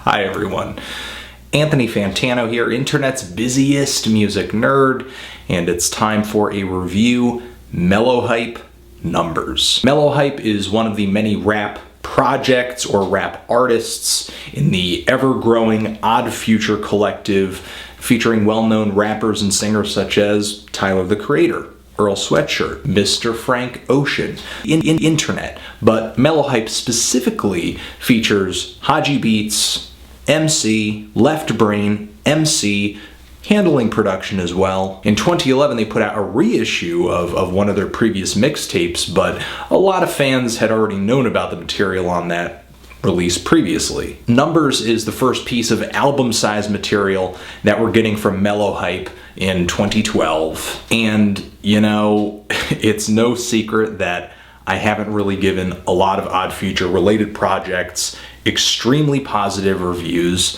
Hi everyone. Anthony Fantano here, internet's busiest music nerd, and it's time for a review, Mellowhype Numbers. Mellowhype is one of the many rap projects or rap artists in the ever-growing Odd Future collective, featuring well-known rappers and singers such as Tyler the Creator, Earl Sweatshirt, Mr. Frank Ocean, internet. But Mellowhype specifically features Hodgy Beats, MC, Left Brain, MC, handling production as well. In 2011 they put out a reissue of one of their previous mixtapes, but a lot of fans had already known about the material on that release previously. Numbers is the first piece of album-sized material that we're getting from Mellowhype in 2012. And, you know, it's no secret that I haven't really given a lot of Odd Future related projects extremely positive reviews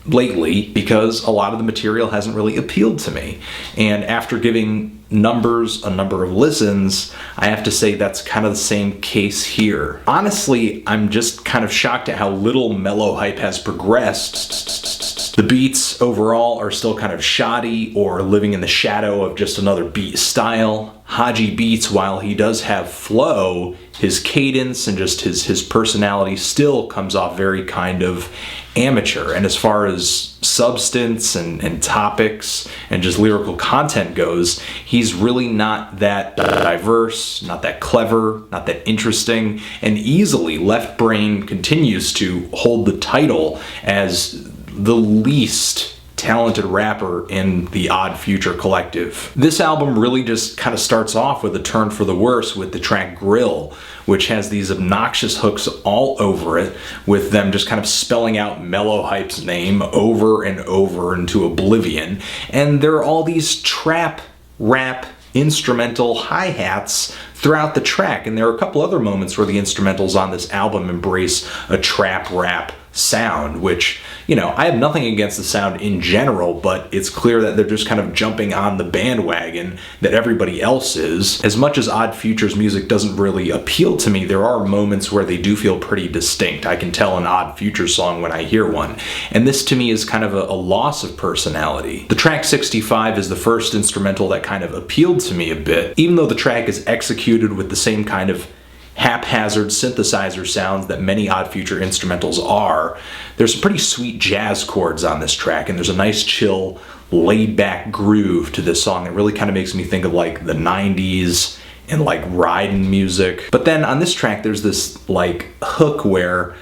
lately because a lot of the material hasn't really appealed to me. And after giving Numbers a number of listens, I have to say that's kind of the same case here. Honestly, I'm just kind of shocked at how little Mellowhype has progressed. The beats overall are still kind of shoddy or living in the shadow of just another beat style. Hodgy Beats, while he does have flow, his cadence and just his personality still comes off very kind of amateur. And as far as substance and topics and just lyrical content goes, he's really not that diverse, not that clever, not that interesting, and easily Left Brain continues to hold the title as the least talented rapper in the Odd Future collective. This album really just kind of starts off with a turn for the worse with the track Grill, which has these obnoxious hooks all over it, with them just kind of spelling out Mellowhype's name over and over into oblivion. And there are all these trap rap instrumental hi-hats throughout the track, and there are a couple other moments where the instrumentals on this album embrace a trap rap sound, which, you know, I have nothing against the sound in general, but it's clear that they're just kind of jumping on the bandwagon that everybody else is. As much as Odd Future's music doesn't really appeal to me, there are moments where they do feel pretty distinct. I can tell an Odd Future song when I hear one, and this to me is kind of a loss of personality. The track 65 is the first instrumental that kind of appealed to me a bit, even though the track is executed with the same kind of haphazard synthesizer sounds that many Odd Future instrumentals are. There's some pretty sweet jazz chords on this track, and there's a nice chill, laid-back groove to this song that really kind of makes me think of like the 90s and like riding music. But then on this track there's this like hook where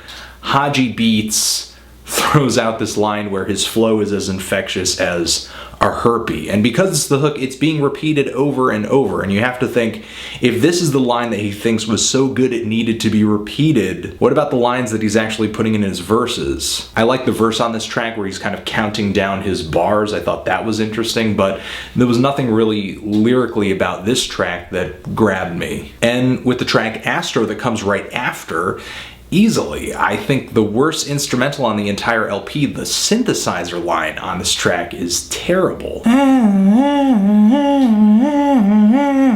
Hodgy Beats throws out this line where his flow is as infectious as a herpy. And because it's the hook, it's being repeated over and over. And you have to think, if this is the line that he thinks was so good it needed to be repeated, what about the lines that he's actually putting in his verses? I like the verse on this track where he's kind of counting down his bars. I thought that was interesting, but there was nothing really lyrically about this track that grabbed me. And with the track Astro that comes right after, easily, I think the worst instrumental on the entire LP, the synthesizer line on this track, is terrible.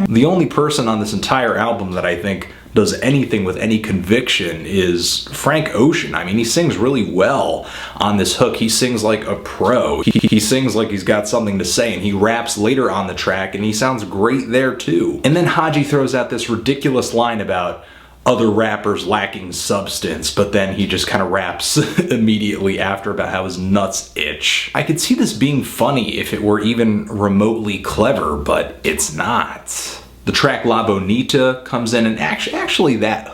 The only person on this entire album that I think does anything with any conviction is Frank Ocean. I mean, he sings really well on this hook. He sings like a pro. He sings like he's got something to say, and he raps later on the track, and he sounds great there too. And then Hodgy throws out this ridiculous line about other rappers lacking substance, but then he just kind of raps immediately after about how his nuts itch. I could see this being funny if it were even remotely clever, but it's not. The track La Bonita comes in, and actually that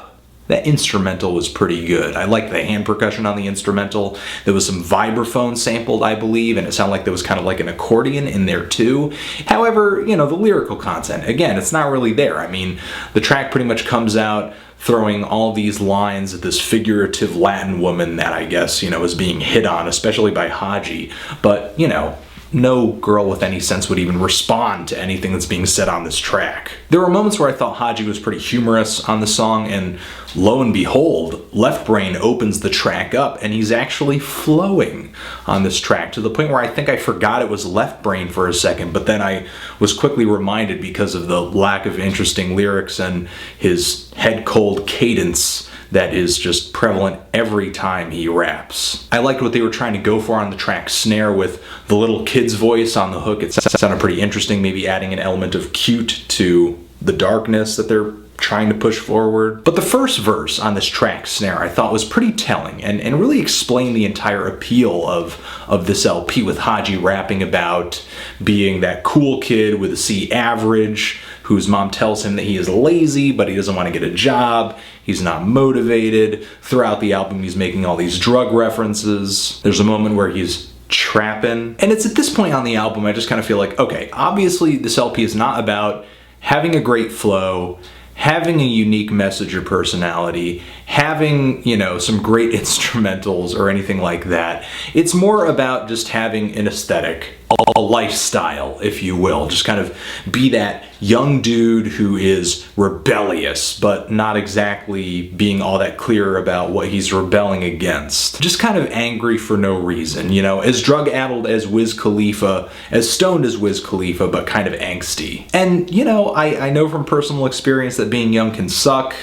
instrumental was pretty good. I liked the hand percussion on the instrumental. There was some vibraphone sampled, I believe, and it sounded like there was kind of like an accordion in there too. However, you know, the lyrical content, again, it's not really there. I mean, the track pretty much comes out throwing all these lines at this figurative Latin woman that I guess, you know, is being hit on, especially by Hodgy. But, you know, no girl with any sense would even respond to anything that's being said on this track. There were moments where I thought Hodgy was pretty humorous on the song, and lo and behold, Left Brain opens the track up and he's actually flowing on this track to the point where I think I forgot it was Left Brain for a second, but then I was quickly reminded because of the lack of interesting lyrics and his head cold cadence that is just prevalent every time he raps. I liked what they were trying to go for on the track Snare with the little kid's voice on the hook. It sounded pretty interesting, maybe adding an element of cute to the darkness that they're trying to push forward. But the first verse on this track Snare I thought was pretty telling and really explained the entire appeal of this LP, with Hodgy rapping about being that cool kid with a C average whose mom tells him that he is lazy but he doesn't want to get a job, he's not motivated. Throughout the album he's making all these drug references. There's a moment where he's trapping, and it's at this point on the album I just kind of feel like, okay, obviously this LP is not about having a great flow, having a unique message or personality, having, you know, some great instrumentals or anything like that. It's more about just having an aesthetic, a lifestyle, if you will. Just kind of be that young dude who is rebellious, but not exactly being all that clear about what he's rebelling against. Just kind of angry for no reason, you know, as drug-addled as Wiz Khalifa, as stoned as Wiz Khalifa, but kind of angsty. And, you know, I know from personal experience that being young can suck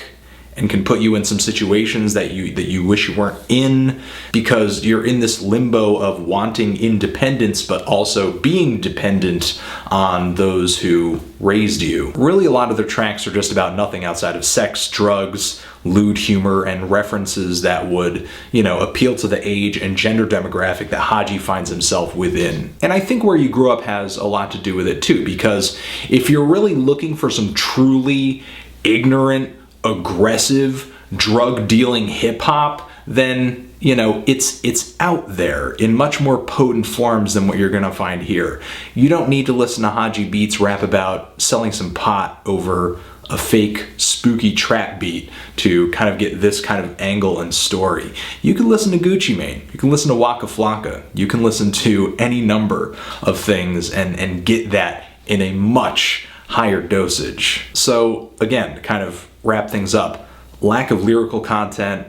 and can put you in some situations that you wish you weren't in, because you're in this limbo of wanting independence but also being dependent on those who raised you. Really, a lot of their tracks are just about nothing outside of sex, drugs, lewd humor, and references that would, you know, appeal to the age and gender demographic that Hodgy finds himself within. And I think where you grew up has a lot to do with it too, because if you're really looking for some truly ignorant, aggressive, drug-dealing hip-hop, then, you know, it's out there in much more potent forms than what you're gonna find here. You don't need to listen to Hodgy Beats rap about selling some pot over a fake spooky trap beat to kind of get this kind of angle and story. You can listen to Gucci Mane, you can listen to Waka Flocka, you can listen to any number of things and get that in a much higher dosage. So again, to kind of wrap things up, lack of lyrical content,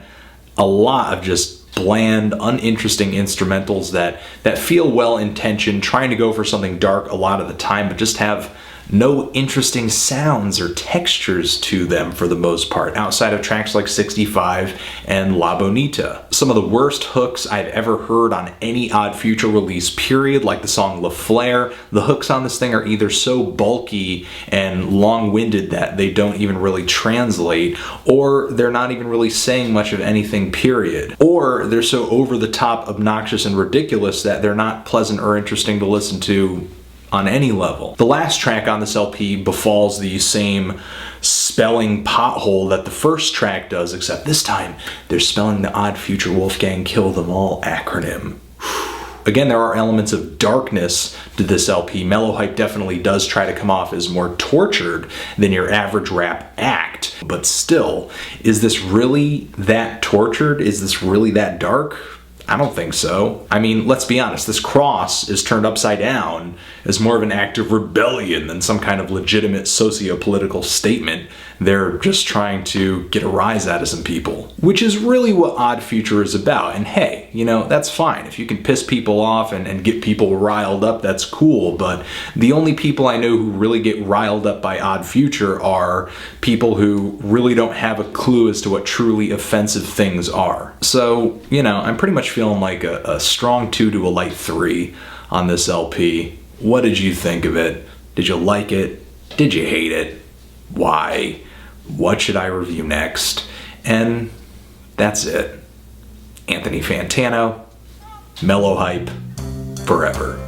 a lot of just bland, uninteresting instrumentals that feel well-intentioned, trying to go for something dark a lot of the time, but just have no interesting sounds or textures to them for the most part, outside of tracks like 65 and La Bonita. Some of the worst hooks I've ever heard on any Odd Future release, period, like the song LeFlair. The hooks on this thing are either so bulky and long-winded that they don't even really translate, or they're not even really saying much of anything, period. Or they're so over-the-top, obnoxious, and ridiculous that they're not pleasant or interesting to listen to on any level. The last track on this LP befalls the same spelling pothole that the first track does, except this time they're spelling the Odd Future Wolfgang Kill Them All acronym. Again, there are elements of darkness to this LP. Mellowhype definitely does try to come off as more tortured than your average rap act, but still, is this really that tortured? Is this really that dark? I don't think so. I mean, let's be honest, this cross is turned upside down as more of an act of rebellion than some kind of legitimate socio-political statement. They're just trying to get a rise out of some people, which is really what Odd Future is about. And hey, you know, that's fine. If you can piss people off and get people riled up, that's cool. But the only people I know who really get riled up by Odd Future are people who really don't have a clue as to what truly offensive things are. So, you know, I'm pretty much feeling like a strong 2 to a light 3 on this LP. What did you think of it? Did you like it? Did you hate it? Why? What should I review next? And that's it. Anthony Fantano, Mellowhype, forever.